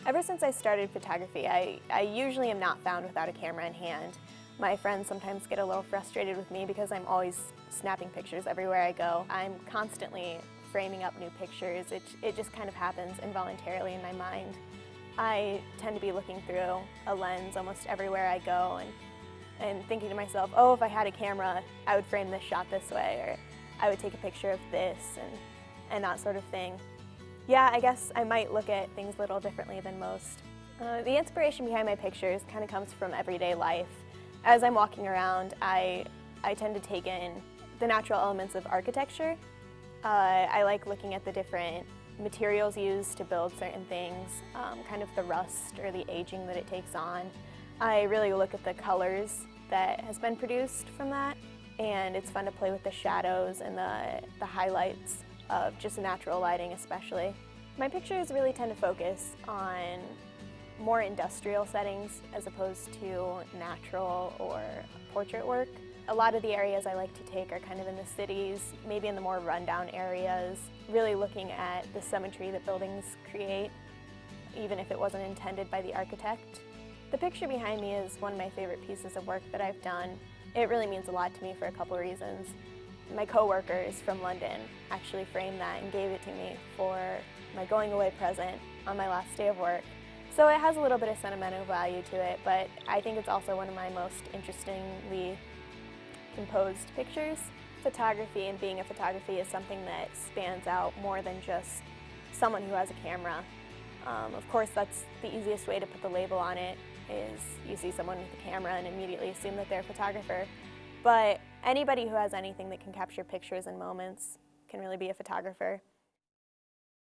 Ever since I started photography, I usually am not found without a camera in hand. My friends sometimes get a little frustrated with me because I'm always snapping pictures everywhere I go. I'm constantly framing up new pictures. It just kind of happens involuntarily in my mind. I tend to be looking through a lens almost everywhere I go and thinking to myself, oh, if I had a camera, I would frame this shot this way, or I would take a picture of this and that sort of thing. Yeah, I guess I might look at things a little differently than most. The inspiration behind my pictures kind of comes from everyday life. As I'm walking around, I tend to take in the natural elements of architecture. I like looking at the different materials used to build certain things, kind of the rust or the aging that it takes on. I really look at the colors that has been produced from that, and it's fun to play with the shadows and the highlights of just natural lighting especially. My pictures really tend to focus on more industrial settings as opposed to natural or portrait work. A lot of the areas I like to take are kind of in the cities, maybe in the more rundown areas, really looking at the symmetry that buildings create, even if it wasn't intended by the architect. The picture behind me is one of my favorite pieces of work that I've done. It really means a lot to me for a couple reasons. My co-workers from London actually framed that and gave it to me for my going away present on my last day of work. So it has a little bit of sentimental value to it, but I think it's also one of my most interestingly composed pictures. Photography and being a photography is something that stands out more than just someone who has a camera. Of course, that's the easiest way to put the label on it, is you see someone with a camera and immediately assume that they're a photographer. But anybody who has anything that can capture pictures and moments can really be a photographer.